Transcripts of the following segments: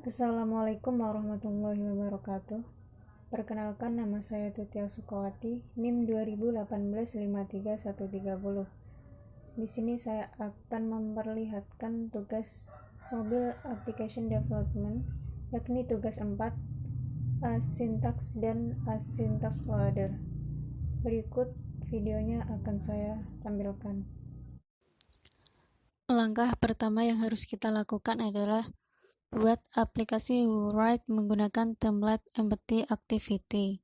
Assalamualaikum warahmatullahi wabarakatuh. Perkenalkan, nama saya Tutia Sukawati, NIM 2018-53130. Di sini saya akan memperlihatkan tugas Mobile Application Development, yakni tugas 4, Syntax dan Syntax Loader. Berikut videonya akan saya tampilkan. Langkah pertama yang harus kita lakukan adalah buat aplikasi WooWrite menggunakan template empty activity.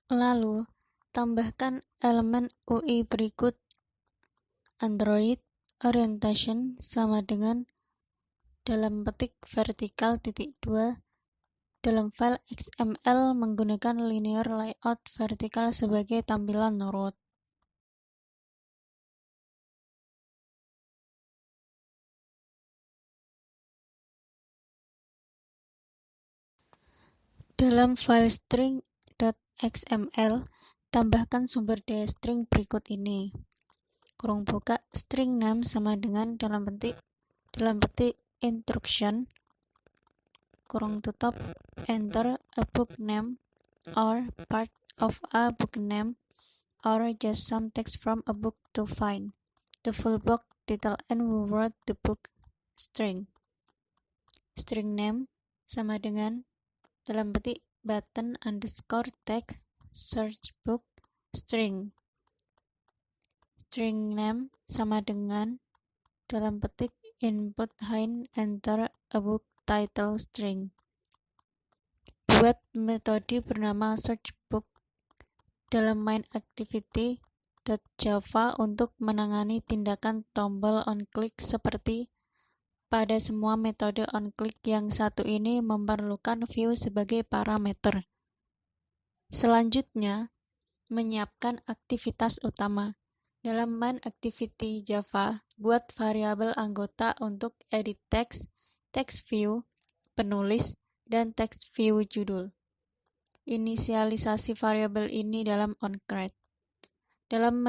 Lalu, tambahkan elemen UI berikut: Android orientation sama dengan (vertikal_2) dalam file XML menggunakan linear layout vertikal sebagai tampilan root. Dalam file string.xml, tambahkan sumber daya string berikut ini: kurung buka string name sama dengan dalam petik instruction, kurung tutup, enter a book name or part of a book name or just some text from a book to find the full book title and word the book string. String name sama dengan dalam petik button underscore text search book string. String name sama dengan dalam petik input hint enter a book title string. Buat metode bernama searchBook dalam main activity.java untuk menangani tindakan tombol onClick seperti pada semua metode onClick yang satu ini memerlukan view sebagai parameter. Selanjutnya, menyiapkan aktivitas utama. Dalam main activity Java, buat variabel anggota untuk edit text, text view, penulis, dan text view judul. Inisialisasi variabel ini dalam onCreate. Dalam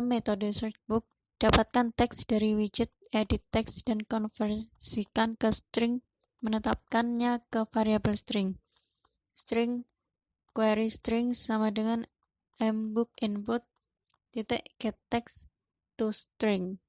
metode searchBook, dapatkan teks dari widget edit text dan konversikan ke string, menetapkannya ke variabel string. String query string sama dengan mBookInput .getText to string.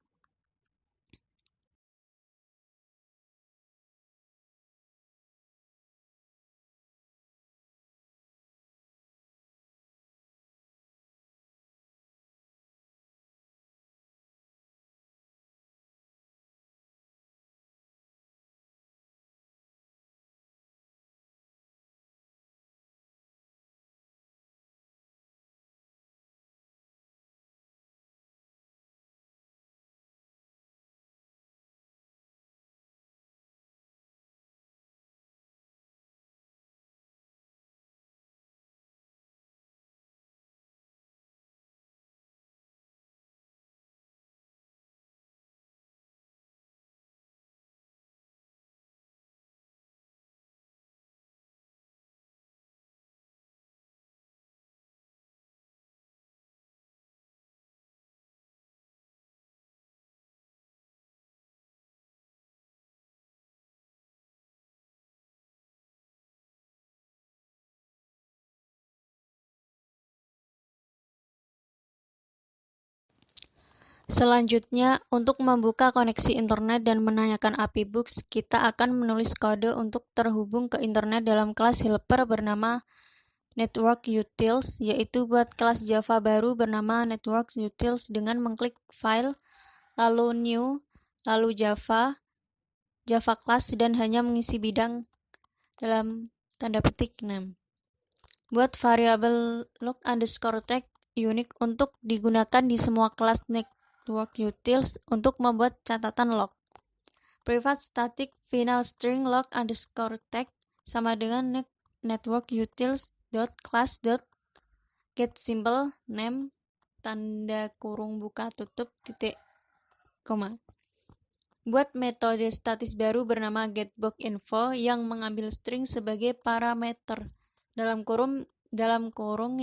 Selanjutnya, untuk membuka koneksi internet dan menanyakan API Books, kita akan menulis kode untuk terhubung ke internet dalam kelas helper bernama NetworkUtils, yaitu buat kelas Java baru bernama NetworkUtils dengan mengklik File, lalu New, lalu Java class, dan hanya mengisi bidang dalam tanda petik name. Buat variabel log_text unik untuk digunakan di semua kelas NetworkUtils untuk membuat catatan log. Private static final string log underscore tag sama dengan network utils dot class dot get symbol name tanda kurung buka tutup titik koma. Buat metode statis baru bernama getBookInfo yang mengambil string sebagai parameter dalam kurung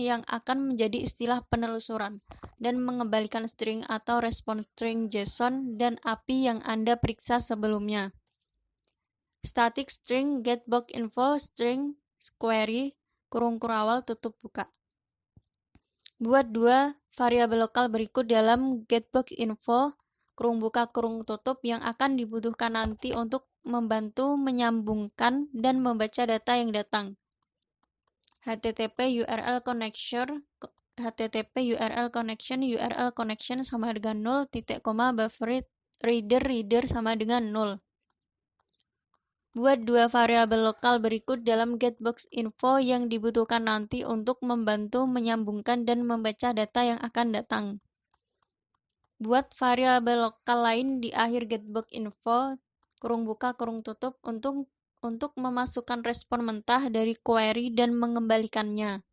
yang akan menjadi istilah penelusuran dan mengembalikan string atau respon string JSON dan API yang Anda periksa sebelumnya. Static string getBookInfo string query kurung kurawal tutup buka. Buat dua variabel lokal berikut dalam getBookInfo kurung buka kurung tutup yang akan dibutuhkan nanti untuk membantu menyambungkan dan membaca data yang datang. HTTP URL connection URL connection sama dengan 0, titik koma buffer reader sama dengan 0. Buat dua variabel lokal berikut dalam getBookInfo yang dibutuhkan nanti untuk membantu menyambungkan dan membaca data yang akan datang. Buat variabel lokal lain di akhir getBookInfo kurung buka kurung tutup untuk memasukkan respon mentah dari query dan mengembalikannya.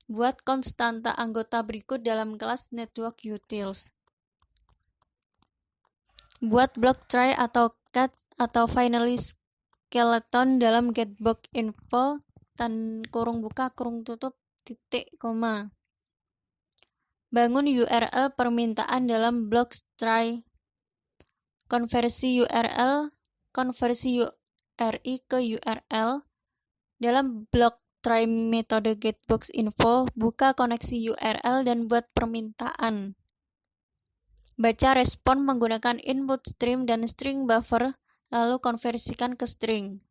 Buat konstanta anggota berikut dalam kelas network utils. Buat block try atau catch atau finally skeleton dalam getBookInfo dan kurung buka kurung tutup titik koma. Bangun URL permintaan dalam block try. Konversi URI ke URL dalam block try metode getBookInfo, buka koneksi URL dan buat permintaan. Baca respon menggunakan input stream dan string buffer, lalu konversikan ke string.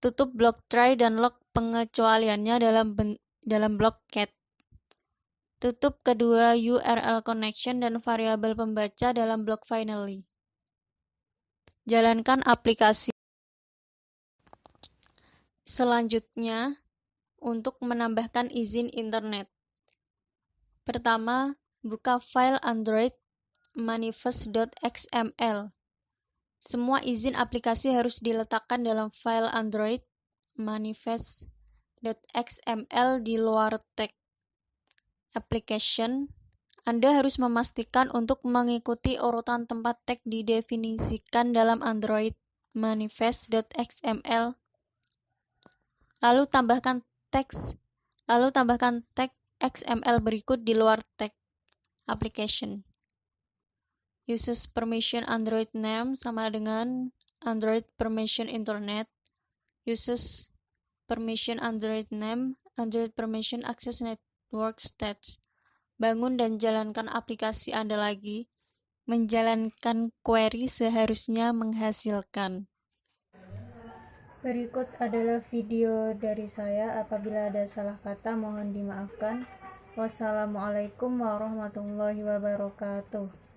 Tutup block try dan log pengecualiannya dalam block cat. Tutup kedua URL connection dan variabel pembaca dalam block finally. Jalankan aplikasi. Selanjutnya, untuk menambahkan izin internet. Pertama, buka file Android manifest.xml. Semua izin aplikasi harus diletakkan dalam file Android manifest.xml di luar tag application. Anda harus memastikan untuk mengikuti urutan tempat tag didefinisikan dalam Android manifest.xml. Lalu tambahkan tag XML berikut di luar tag application. Uses permission Android name sama dengan Android permission internet. Uses permission Android name, Android permission access network stats. Bangun dan jalankan aplikasi Anda lagi. Menjalankan query seharusnya menghasilkan. Berikut adalah video dari saya. Apabila ada salah kata mohon dimaafkan. Wassalamualaikum warahmatullahi wabarakatuh.